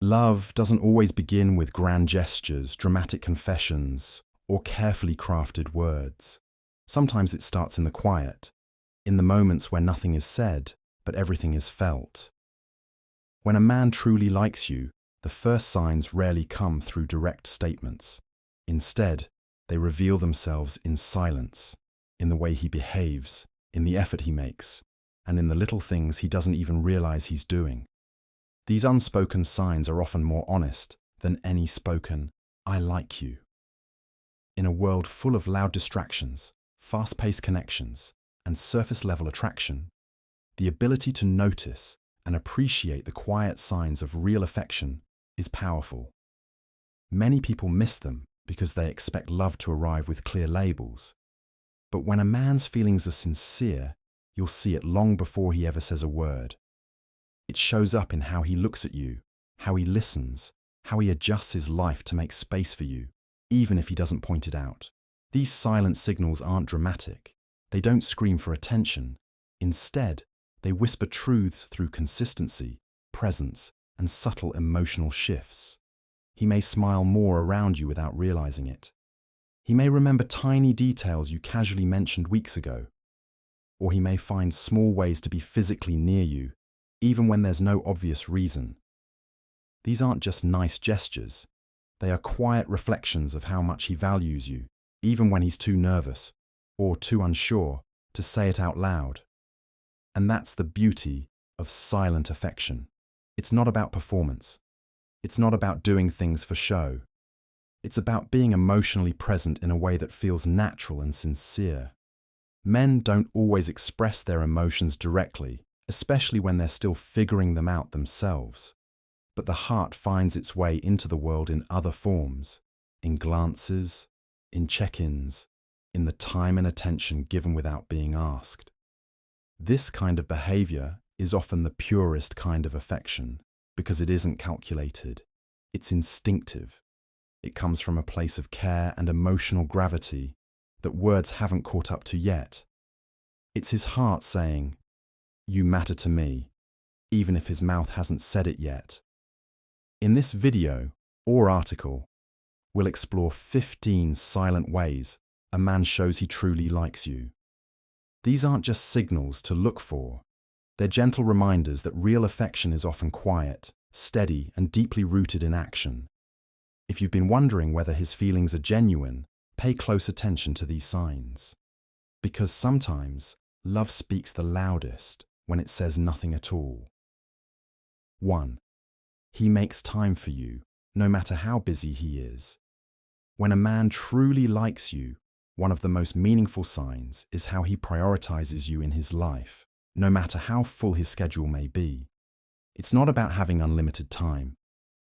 Love doesn't always begin with grand gestures, dramatic confessions, or carefully crafted words. Sometimes it starts in the quiet, in the moments where nothing is said, but everything is felt. When a man truly likes you, the first signs rarely come through direct statements. Instead, they reveal themselves in silence, in the way he behaves, in the effort he makes, and in the little things he doesn't even realize he's doing. These unspoken signs are often more honest than any spoken, "I like you." In a world full of loud distractions, fast-paced connections, and surface-level attraction, the ability to notice and appreciate the quiet signs of real affection is powerful. Many people miss them because they expect love to arrive with clear labels. But when a man's feelings are sincere, you'll see it long before he ever says a word. It shows up in how he looks at you, how he listens, how he adjusts his life to make space for you, even if he doesn't point it out. These silent signals aren't dramatic. They don't scream for attention. Instead, they whisper truths through consistency, presence, and subtle emotional shifts. He may smile more around you without realizing it. He may remember tiny details you casually mentioned weeks ago. Or he may find small ways to be physically near you, even when there's no obvious reason. These aren't just nice gestures. They are quiet reflections of how much he values you, even when he's too nervous or too unsure to say it out loud. And that's the beauty of silent affection. It's not about performance. It's not about doing things for show. It's about being emotionally present in a way that feels natural and sincere. Men don't always express their emotions directly, especially when they're still figuring them out themselves. But the heart finds its way into the world in other forms, in glances, in check-ins, in the time and attention given without being asked. This kind of behavior is often the purest kind of affection because it isn't calculated. It's instinctive. It comes from a place of care and emotional gravity that words haven't caught up to yet. It's his heart saying, "You matter to me," even if his mouth hasn't said it yet. In this video or article, we'll explore 15 silent ways a man shows he truly likes you. These aren't just signals to look for. They're gentle reminders that real affection is often quiet, steady, and deeply rooted in action. If you've been wondering whether his feelings are genuine, pay close attention to these signs. Because sometimes, love speaks the loudest when it says nothing at all. 1. He makes time for you, no matter how busy he is. When a man truly likes you, one of the most meaningful signs is how he prioritizes you in his life, no matter how full his schedule may be. It's not about having unlimited time.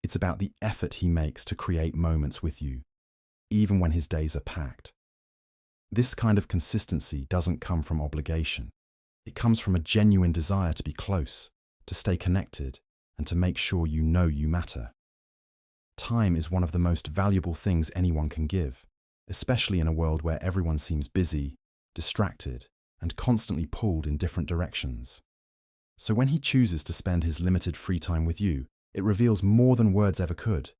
It's about the effort he makes to create moments with you, even when his days are packed. This kind of consistency doesn't come from obligation. It comes from a genuine desire to be close, to stay connected, and to make sure you know you matter. Time is one of the most valuable things anyone can give, especially in a world where everyone seems busy, distracted, and constantly pulled in different directions. So when he chooses to spend his limited free time with you, it reveals more than words ever could.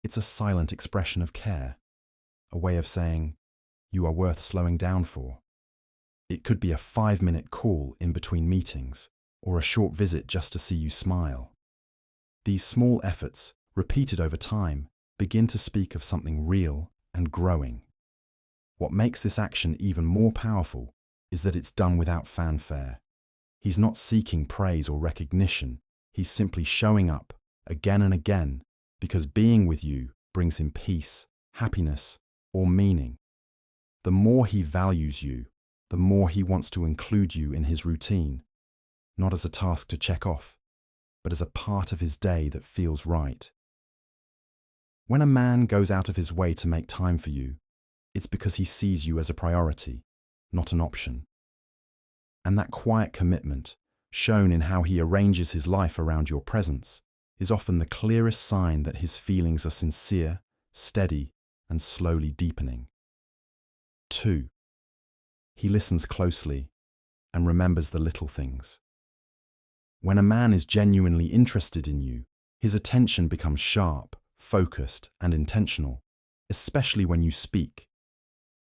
It's a silent expression of care, a way of saying, "You are worth slowing down for." It could be a 5-minute call in between meetings, or a short visit just to see you smile. These small efforts, repeated over time, begin to speak of something real and growing. What makes this action even more powerful is that it's done without fanfare. He's not seeking praise or recognition. He's simply showing up again and again because being with you brings him peace, happiness, or meaning. The more he values you, the more he wants to include you in his routine, not as a task to check off, but as a part of his day that feels right. When a man goes out of his way to make time for you, it's because he sees you as a priority, not an option. And that quiet commitment, shown in how he arranges his life around your presence, is often the clearest sign that his feelings are sincere, steady, and slowly deepening. 2. He listens closely and remembers the little things. When a man is genuinely interested in you, His attention becomes sharp, focused, and intentional, especially when you speak.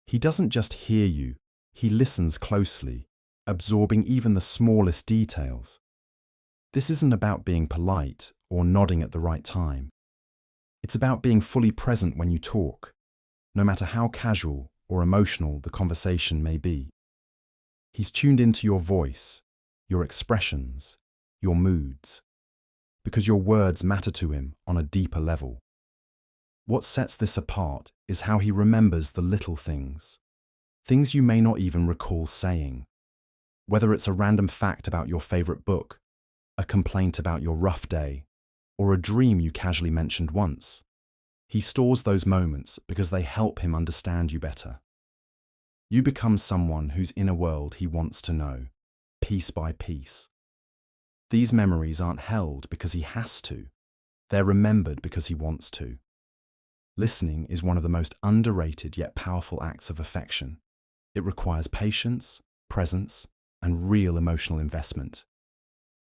He doesn't just hear you, he listens closely, absorbing even the smallest details. This isn't about being polite or nodding at the right time. It's about being fully present when you talk, no matter how casual or emotional the conversation may be. He's tuned into your voice, your expressions, your moods, because your words matter to him on a deeper level. What sets this apart is how he remembers the little things you may not even recall saying. Whether it's a random fact about your favorite book, a complaint about your rough day, or a dream you casually mentioned once, he stores those moments because they help him understand you better. You become someone whose inner world he wants to know, piece by piece. These memories aren't held because he has to. They're remembered because he wants to. Listening is one of the most underrated yet powerful acts of affection. It requires patience, presence, and real emotional investment.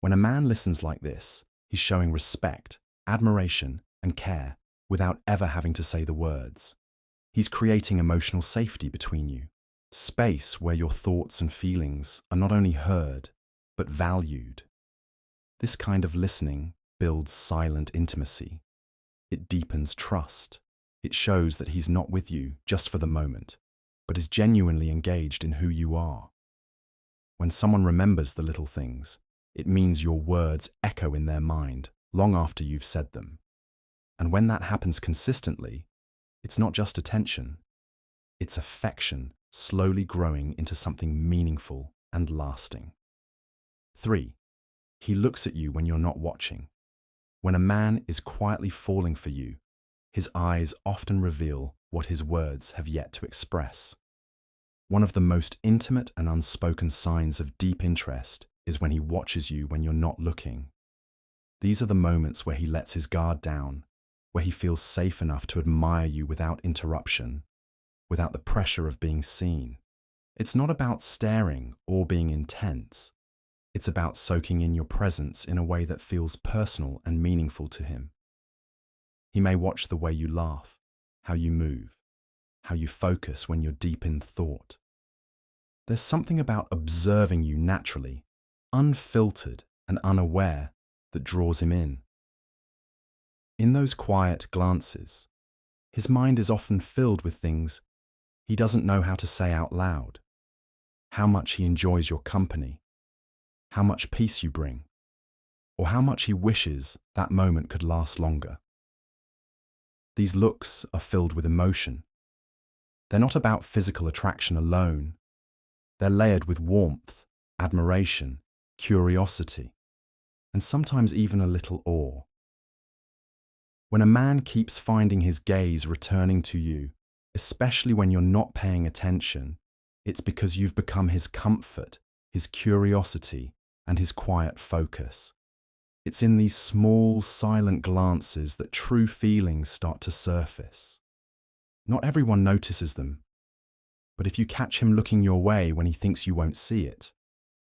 When a man listens like this, he's showing respect, admiration, and care without ever having to say the words. He's creating emotional safety between you, space where your thoughts and feelings are not only heard, but valued. This kind of listening builds silent intimacy. It deepens trust. It shows that he's not with you just for the moment, but is genuinely engaged in who you are. When someone remembers the little things, it means your words echo in their mind long after you've said them. And when that happens consistently, it's not just attention, it's affection slowly growing into something meaningful and lasting. 3. He looks at you when you're not watching. When a man is quietly falling for you, his eyes often reveal what his words have yet to express. One of the most intimate and unspoken signs of deep interest is when he watches you when you're not looking. These are the moments where he lets his guard down, where he feels safe enough to admire you without interruption, without the pressure of being seen. It's not about staring or being intense. It's about soaking in your presence in a way that feels personal and meaningful to him. He may watch the way you laugh, how you move, how you focus when you're deep in thought. There's something about observing you naturally, unfiltered and unaware, that draws him in. In those quiet glances, his mind is often filled with things he doesn't know how to say out loud. How much he enjoys your company, how much peace you bring, or how much he wishes that moment could last longer. These looks are filled with emotion. They're not about physical attraction alone. They're layered with warmth, admiration, curiosity, and sometimes even a little awe. When a man keeps finding his gaze returning to you, especially when you're not paying attention, it's because you've become his comfort, his curiosity, and his quiet focus. It's in these small, silent glances that true feelings start to surface. Not everyone notices them, but if you catch him looking your way when he thinks you won't see it,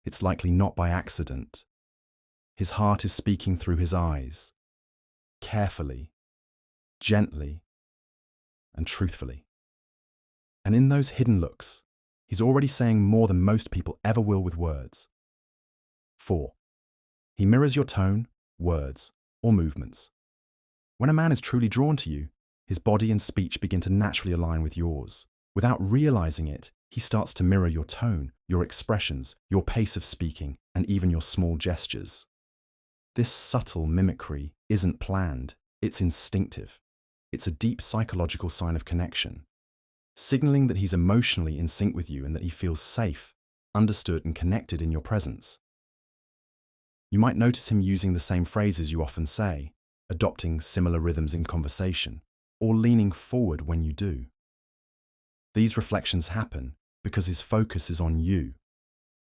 it's likely not by accident. His heart is speaking through his eyes, carefully, gently, and truthfully. And in those hidden looks, he's already saying more than most people ever will with words. 4. He mirrors your tone, words, or movements. When a man is truly drawn to you, his body and speech begin to naturally align with yours. Without realizing it, he starts to mirror your tone, your expressions, your pace of speaking, and even your small gestures. This subtle mimicry isn't planned, it's instinctive. It's a deep psychological sign of connection, signaling that he's emotionally in sync with you and that he feels safe, understood, and connected in your presence. You might notice him using the same phrases you often say, adopting similar rhythms in conversation, or leaning forward when you do. These reflections happen because his focus is on you,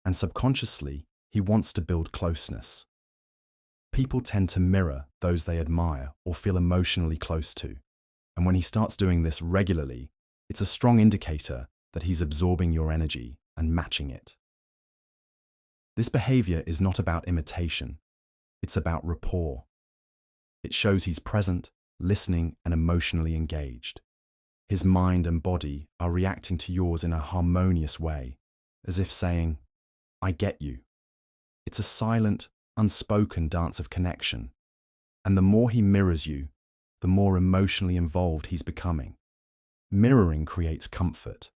and subconsciously, he wants to build closeness. People tend to mirror those they admire or feel emotionally close to, and when he starts doing this regularly, it's a strong indicator that he's absorbing your energy and matching it. This behavior is not about imitation, it's about rapport. It shows he's present, listening, and emotionally engaged. His mind and body are reacting to yours in a harmonious way, as if saying, "I get you." It's a silent, unspoken dance of connection. And the more he mirrors you, the more emotionally involved he's becoming. Mirroring creates comfort.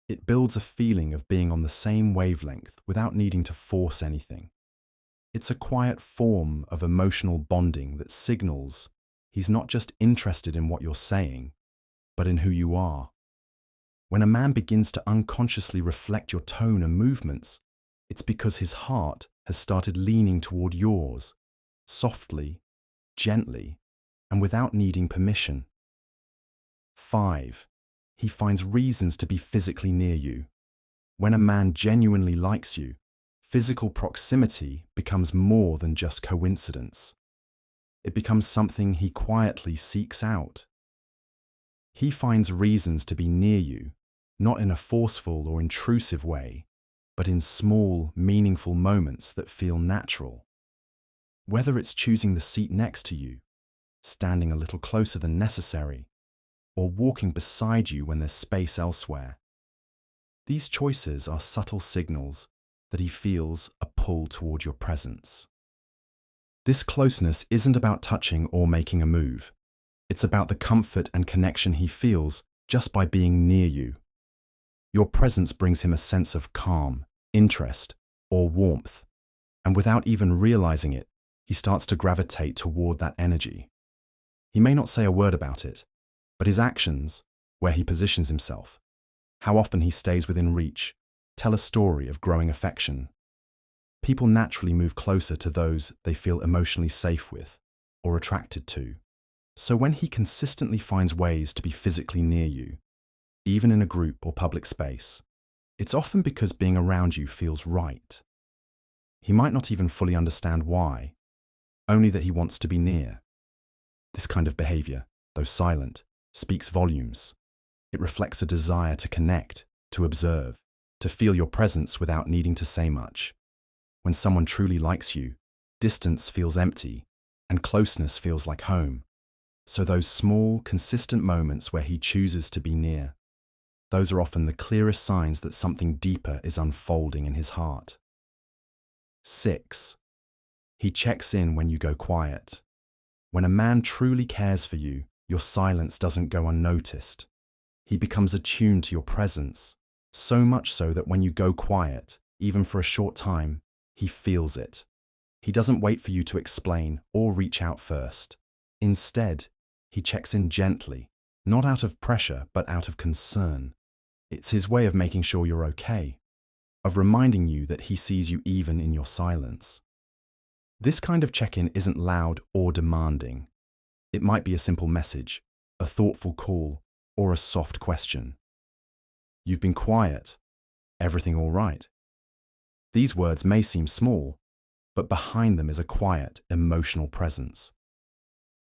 It builds a feeling of being on the same wavelength without needing to force anything. It's a quiet form of emotional bonding that signals he's not just interested in what you're saying, but in who you are. When a man begins to unconsciously reflect your tone and movements, it's because his heart has started leaning toward yours, softly, gently, and without needing permission. 5. He finds reasons to be physically near you. When a man genuinely likes you, physical proximity becomes more than just coincidence. It becomes something he quietly seeks out. He finds reasons to be near you, not in a forceful or intrusive way, but in small, meaningful moments that feel natural. Whether it's choosing the seat next to you, standing a little closer than necessary, or walking beside you when there's space elsewhere. These choices are subtle signals that he feels a pull toward your presence. This closeness isn't about touching or making a move. It's about the comfort and connection he feels just by being near you. Your presence brings him a sense of calm, interest, or warmth, and without even realizing it, he starts to gravitate toward that energy. He may not say a word about it, but his actions, where he positions himself, how often he stays within reach, tell a story of growing affection. People naturally move closer to those they feel emotionally safe with or attracted to. So when he consistently finds ways to be physically near you, even in a group or public space, it's often because being around you feels right. He might not even fully understand why, only that he wants to be near. This kind of behavior, though silent, speaks volumes. It reflects a desire to connect, to observe, to feel your presence without needing to say much. When someone truly likes you, distance feels empty, and closeness feels like home. So those small, consistent moments where he chooses to be near, those are often the clearest signs that something deeper is unfolding in his heart. 6. He checks in when you go quiet. When a man truly cares for you, your silence doesn't go unnoticed. He becomes attuned to your presence, so much so that when you go quiet, even for a short time, he feels it. He doesn't wait for you to explain or reach out first. Instead, he checks in gently, not out of pressure, but out of concern. It's his way of making sure you're okay, of reminding you that he sees you even in your silence. This kind of check-in isn't loud or demanding. It might be a simple message, a thoughtful call, or a soft question. "You've been quiet. Everything all right?" These words may seem small, but behind them is a quiet, emotional presence.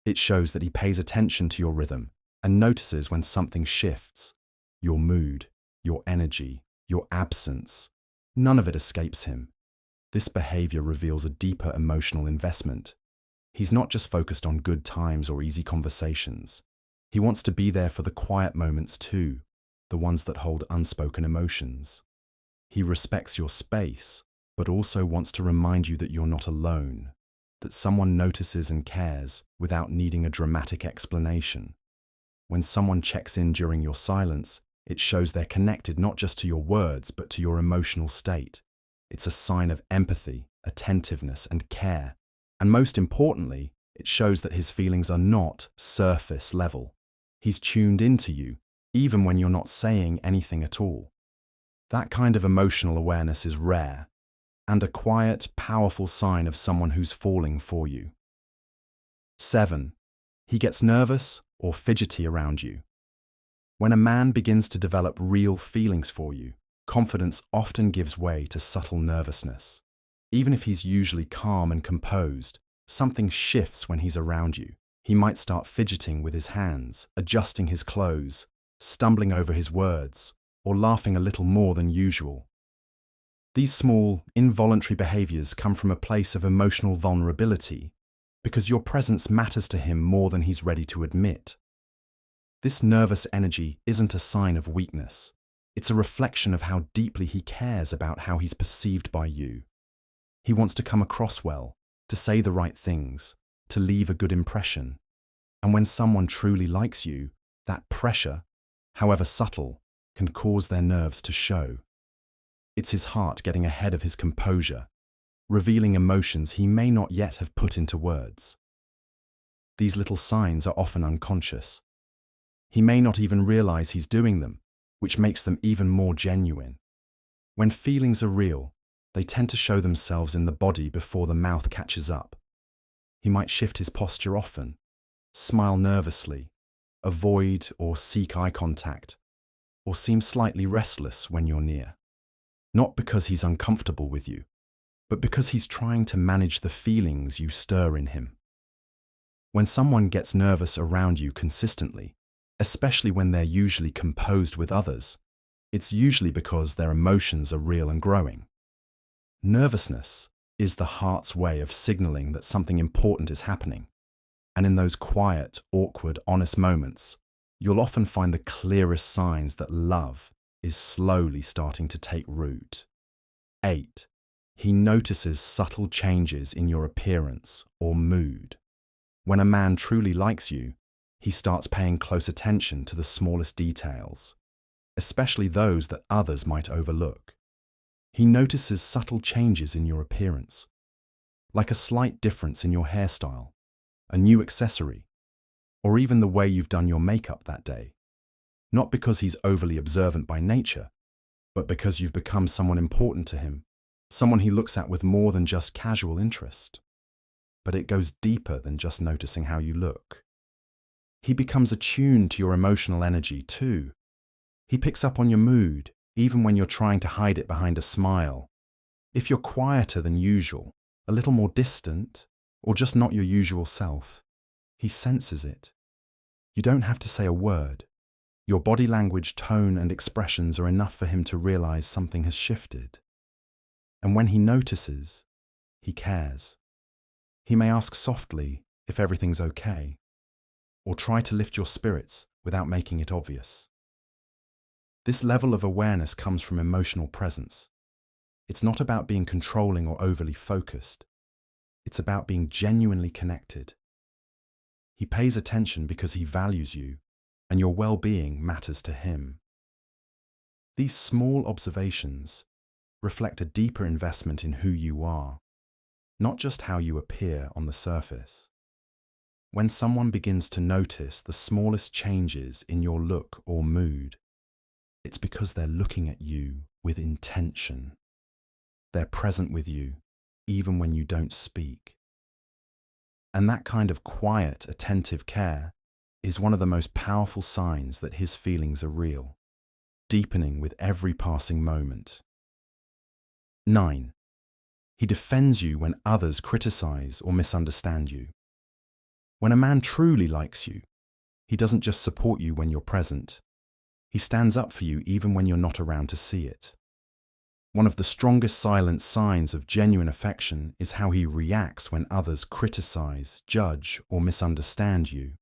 It shows that he pays attention to your rhythm and notices when something shifts. Your mood, your energy, your absence. None of it escapes him. This behavior reveals a deeper emotional investment. He's not just focused on good times or easy conversations. He wants to be there for the quiet moments too, the ones that hold unspoken emotions. He respects your space, but also wants to remind you that you're not alone, that someone notices and cares without needing a dramatic explanation. When someone checks in during your silence, it shows they're connected not just to your words, but to your emotional state. It's a sign of empathy, attentiveness, and care. And most importantly, it shows that his feelings are not surface level. He's tuned into you, even when you're not saying anything at all. That kind of emotional awareness is rare, and a quiet, powerful sign of someone who's falling for you. 7. He gets nervous or fidgety around you. When a man begins to develop real feelings for you, confidence often gives way to subtle nervousness. Even if he's usually calm and composed, something shifts when he's around you. He might start fidgeting with his hands, adjusting his clothes, stumbling over his words, or laughing a little more than usual. These small, involuntary behaviors come from a place of emotional vulnerability, because your presence matters to him more than he's ready to admit. This nervous energy isn't a sign of weakness. It's a reflection of how deeply he cares about how he's perceived by you. He wants to come across well, to say the right things, to leave a good impression. And when someone truly likes you, that pressure, however subtle, can cause their nerves to show. It's his heart getting ahead of his composure, revealing emotions he may not yet have put into words. These little signs are often unconscious. He may not even realize he's doing them, which makes them even more genuine. When feelings are real, they tend to show themselves in the body before the mouth catches up. He might shift his posture often, smile nervously, avoid or seek eye contact, or seem slightly restless when you're near. Not because he's uncomfortable with you, but because he's trying to manage the feelings you stir in him. When someone gets nervous around you consistently, especially when they're usually composed with others, it's usually because their emotions are real and growing. Nervousness is the heart's way of signaling that something important is happening. And in those quiet, awkward, honest moments, you'll often find the clearest signs that love is slowly starting to take root. 8. He notices subtle changes in your appearance or mood. When a man truly likes you, he starts paying close attention to the smallest details, especially those that others might overlook. He notices subtle changes in your appearance, like a slight difference in your hairstyle, a new accessory, or even the way you've done your makeup that day. Not because he's overly observant by nature, but because you've become someone important to him, someone he looks at with more than just casual interest. But it goes deeper than just noticing how you look. He becomes attuned to your emotional energy too. He picks up on your mood, even when you're trying to hide it behind a smile. If you're quieter than usual, a little more distant, or just not your usual self, he senses it. You don't have to say a word. Your body language, tone, and expressions are enough for him to realize something has shifted. And when he notices, he cares. He may ask softly if everything's okay, or try to lift your spirits without making it obvious. This level of awareness comes from emotional presence. It's not about being controlling or overly focused. It's about being genuinely connected. He pays attention because he values you, and your well-being matters to him. These small observations reflect a deeper investment in who you are, not just how you appear on the surface. When someone begins to notice the smallest changes in your look or mood, it's because they're looking at you with intention. They're present with you, even when you don't speak. And that kind of quiet, attentive care is one of the most powerful signs that his feelings are real, deepening with every passing moment. 9. He defends you when others criticize or misunderstand you. When a man truly likes you, he doesn't just support you when you're present. He stands up for you even when you're not around to see it. One of the strongest silent signs of genuine affection is how he reacts when others criticize, judge, or misunderstand you.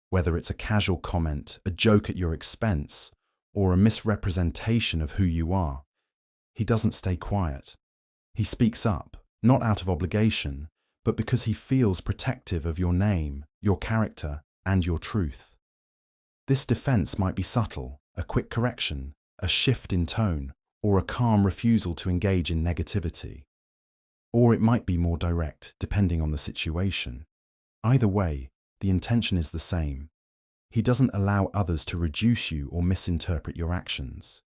Whether it's a casual comment, a joke at your expense, or a misrepresentation of who you are, he doesn't stay quiet. He speaks up, not out of obligation, but because he feels protective of your name, your character, and your truth. This defense might be subtle, a quick correction, a shift in tone, or a calm refusal to engage in negativity. Or it might be more direct, depending on the situation. Either way, the intention is the same. He doesn't allow others to reduce you or misinterpret your actions.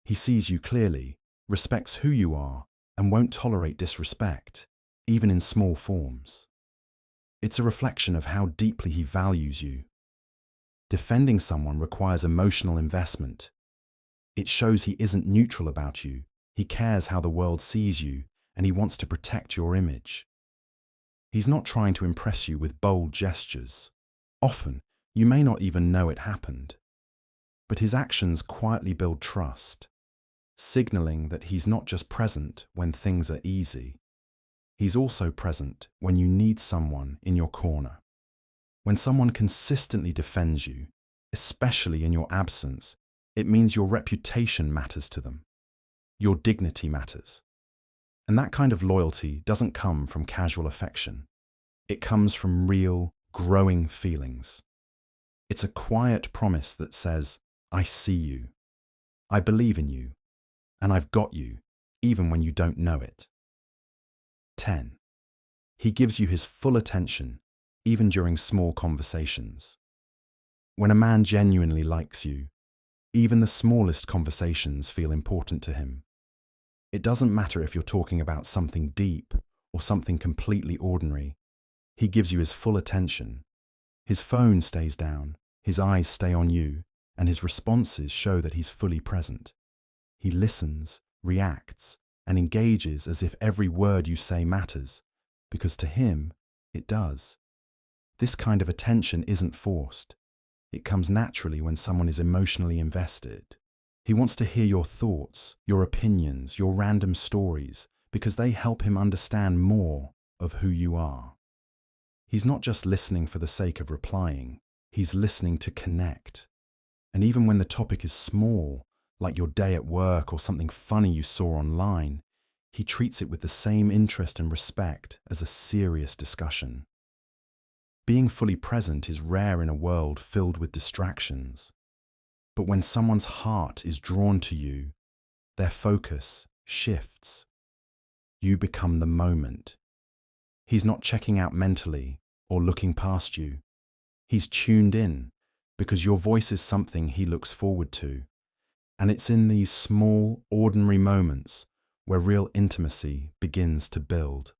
He sees you clearly, respects who you are, and won't tolerate disrespect, even in small forms. It's a reflection of how deeply he values you. Defending someone requires emotional investment. It shows he isn't neutral about you. He cares how the world sees you, and he wants to protect your image. He's not trying to impress you with bold gestures. Often, you may not even know it happened. But his actions quietly build trust, signaling that he's not just present when things are easy. He's also present when you need someone in your corner. When someone consistently defends you, especially in your absence, it means your reputation matters to them. Your dignity matters. And that kind of loyalty doesn't come from casual affection. It comes from real, growing feelings. It's a quiet promise that says, I see you, I believe in you, and I've got you, even when you don't know it. 10. He gives you his full attention, even during small conversations. When a man genuinely likes you, even the smallest conversations feel important to him. It doesn't matter if you're talking about something deep or something completely ordinary. He gives you his full attention. His phone stays down, his eyes stay on you, and his responses show that he's fully present. He listens, reacts, and engages as if every word you say matters, because to him, it does. This kind of attention isn't forced. It comes naturally when someone is emotionally invested. He wants to hear your thoughts, your opinions, your random stories, because they help him understand more of who you are. He's not just listening for the sake of replying, he's listening to connect. And even when the topic is small, like your day at work or something funny you saw online, he treats it with the same interest and respect as a serious discussion. Being fully present is rare in a world filled with distractions. But when someone's heart is drawn to you, their focus shifts. You become the moment. He's not checking out mentally or looking past you. He's tuned in because your voice is something he looks forward to. And it's in these small, ordinary moments where real intimacy begins to build.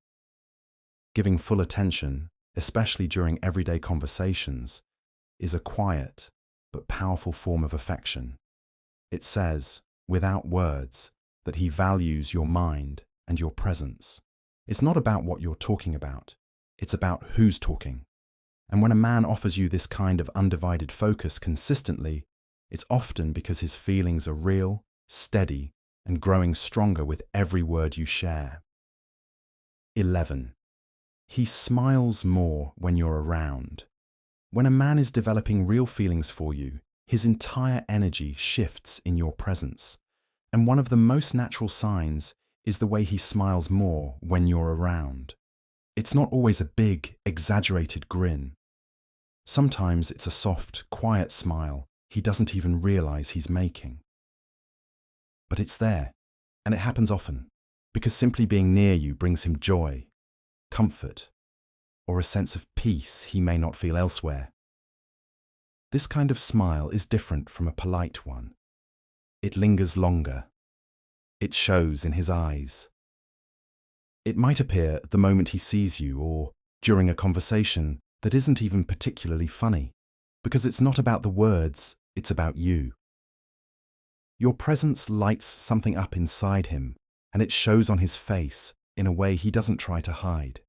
Giving full attention, especially during everyday conversations, is a quiet but powerful form of affection. It says, without words, that he values your mind and your presence. It's not about what you're talking about, it's about who's talking. And when a man offers you this kind of undivided focus consistently, it's often because his feelings are real, steady, and growing stronger with every word you share. 11. He smiles more when you're around. When a man is developing real feelings for you, his entire energy shifts in your presence. And one of the most natural signs is the way he smiles more when you're around. It's not always a big, exaggerated grin. Sometimes it's a soft, quiet smile he doesn't even realize he's making. But it's there, and it happens often, because simply being near you brings him joy, comfort, or a sense of peace he may not feel elsewhere. This kind of smile is different from a polite one. It lingers longer. It shows in his eyes. It might appear the moment he sees you or during a conversation that isn't even particularly funny, because it's not about the words, it's about you. Your presence lights something up inside him, and it shows on his face in a way he doesn't try to hide.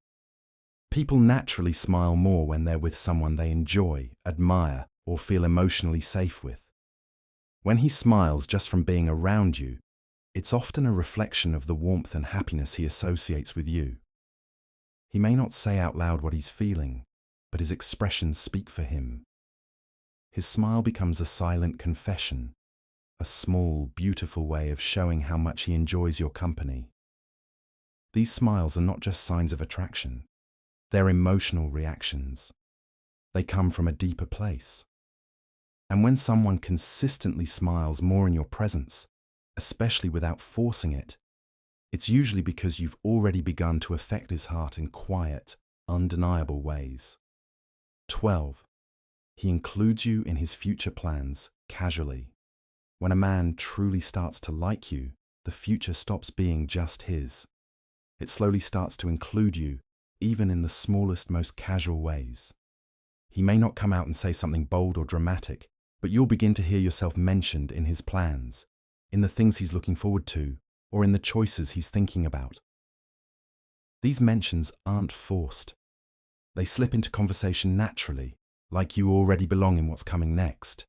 People naturally smile more when they're with someone they enjoy, admire, or feel emotionally safe with. When he smiles just from being around you, it's often a reflection of the warmth and happiness he associates with you. He may not say out loud what he's feeling, but his expressions speak for him. His smile becomes a silent confession, a small, beautiful way of showing how much he enjoys your company. These smiles are not just signs of attraction, they're emotional reactions. They come from a deeper place. And when someone consistently smiles more in your presence, especially without forcing it, it's usually because you've already begun to affect his heart in quiet, undeniable ways. 12. He includes you in his future plans casually. When a man truly starts to like you, the future stops being just his. It slowly starts to include you, even in the smallest, most casual ways. He may not come out and say something bold or dramatic, but you'll begin to hear yourself mentioned in his plans, in the things he's looking forward to, or in the choices he's thinking about. These mentions aren't forced. They slip into conversation naturally, like you already belong in what's coming next.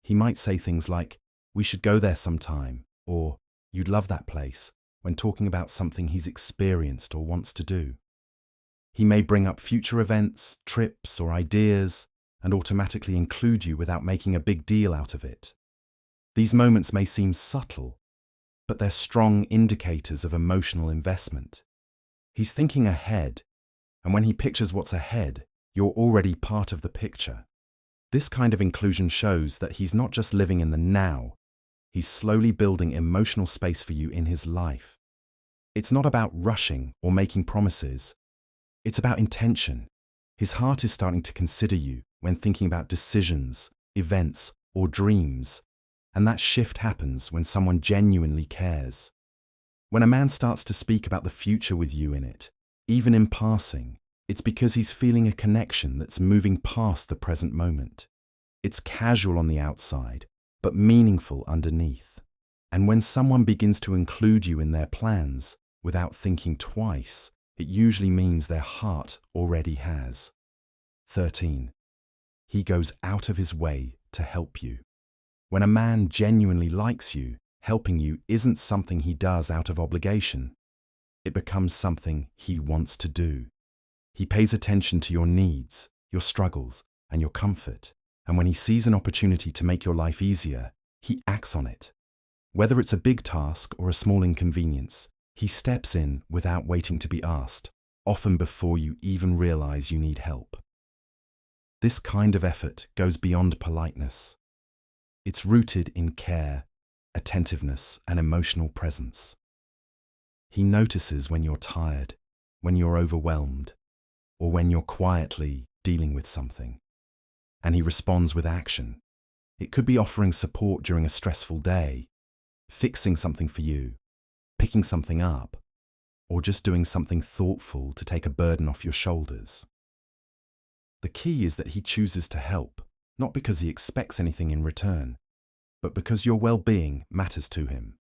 He might say things like, "We should go there sometime," or "You'd love that place," when talking about something he's experienced or wants to do. He may bring up future events, trips, or ideas, and automatically include you without making a big deal out of it. These moments may seem subtle, but they're strong indicators of emotional investment. He's thinking ahead, and when he pictures what's ahead, you're already part of the picture. This kind of inclusion shows that he's not just living in the now, he's slowly building emotional space for you in his life. It's not about rushing or making promises. It's about intention. His heart is starting to consider you when thinking about decisions, events, or dreams, and that shift happens when someone genuinely cares. When a man starts to speak about the future with you in it, even in passing, it's because he's feeling a connection that's moving past the present moment. It's casual on the outside, but meaningful underneath. And when someone begins to include you in their plans without thinking twice, it usually means their heart already has. 13. He goes out of his way to help you. When a man genuinely likes you, helping you isn't something he does out of obligation. It becomes something he wants to do. He pays attention to your needs, your struggles, and your comfort. And when he sees an opportunity to make your life easier, he acts on it. Whether it's a big task or a small inconvenience, he steps in without waiting to be asked, often before you even realize you need help. This kind of effort goes beyond politeness. It's rooted in care, attentiveness, and emotional presence. He notices when you're tired, when you're overwhelmed, or when you're quietly dealing with something. And he responds with action. It could be offering support during a stressful day, fixing something for you, picking something up, or just doing something thoughtful to take a burden off your shoulders. The key is that he chooses to help, not because he expects anything in return, but because your well-being matters to him.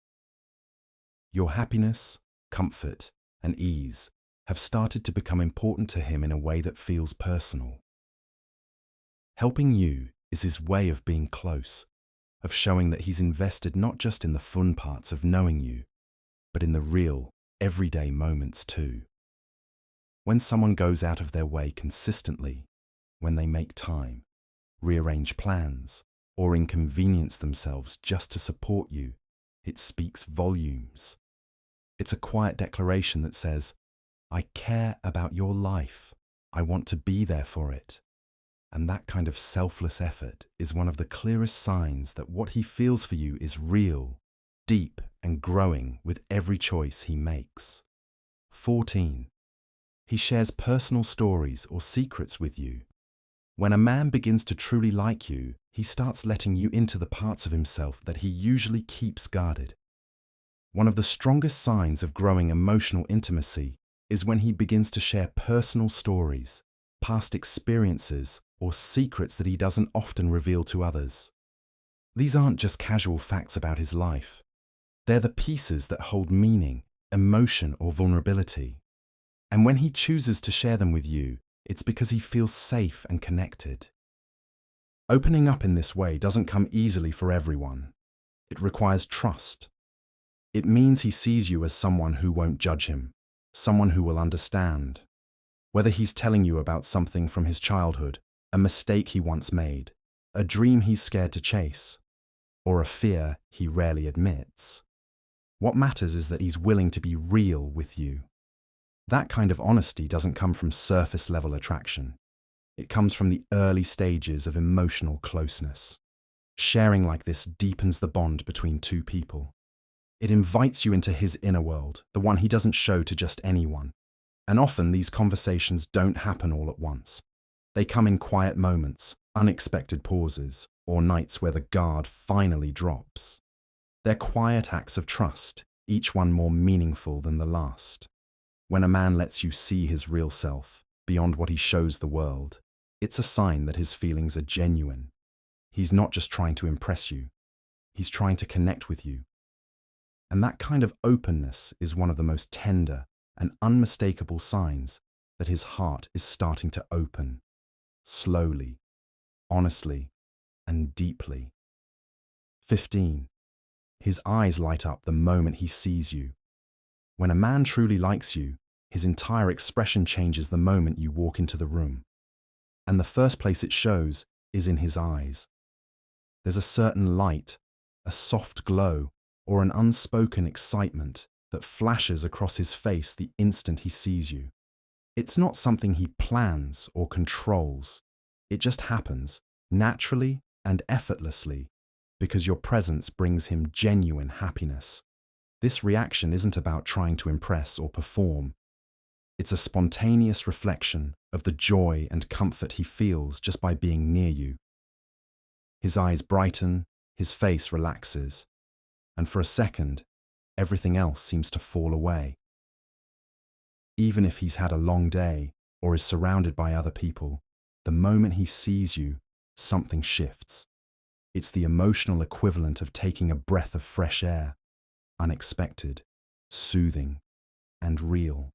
Your happiness, comfort, and ease have started to become important to him in a way that feels personal. Helping you is his way of being close, of showing that he's invested not just in the fun parts of knowing you, but in the real, everyday moments too. When someone goes out of their way consistently, when they make time, rearrange plans, or inconvenience themselves just to support you, it speaks volumes. It's a quiet declaration that says, I care about your life. I want to be there for it. And that kind of selfless effort is one of the clearest signs that what he feels for you is real, deep, and growing with every choice he makes. 14. He shares personal stories or secrets with you. When a man begins to truly like you, he starts letting you into the parts of himself that he usually keeps guarded. One of the strongest signs of growing emotional intimacy is when he begins to share personal stories, past experiences, or secrets that he doesn't often reveal to others. These aren't just casual facts about his life. They're the pieces that hold meaning, emotion, or vulnerability. And when he chooses to share them with you, it's because he feels safe and connected. Opening up in this way doesn't come easily for everyone. It requires trust. It means he sees you as someone who won't judge him, someone who will understand. Whether he's telling you about something from his childhood, a mistake he once made, a dream he's scared to chase, or a fear he rarely admits. What matters is that he's willing to be real with you. That kind of honesty doesn't come from surface-level attraction. It comes from the early stages of emotional closeness. Sharing like this deepens the bond between two people. It invites you into his inner world, the one he doesn't show to just anyone. And often these conversations don't happen all at once. They come in quiet moments, unexpected pauses, or nights where the guard finally drops. They're quiet acts of trust, each one more meaningful than the last. When a man lets you see his real self, beyond what he shows the world, it's a sign that his feelings are genuine. He's not just trying to impress you, he's trying to connect with you. And that kind of openness is one of the most tender and unmistakable signs that his heart is starting to open, slowly, honestly, and deeply. 15. His eyes light up the moment he sees you. When a man truly likes you, his entire expression changes the moment you walk into the room. And the first place it shows is in his eyes. There's a certain light, a soft glow, or an unspoken excitement that flashes across his face the instant he sees you. It's not something he plans or controls. It just happens, naturally and effortlessly, because your presence brings him genuine happiness. This reaction isn't about trying to impress or perform. It's a spontaneous reflection of the joy and comfort he feels just by being near you. His eyes brighten, his face relaxes, and for a second, everything else seems to fall away. Even if he's had a long day or is surrounded by other people, the moment he sees you, something shifts. It's the emotional equivalent of taking a breath of fresh air, unexpected, soothing, and real.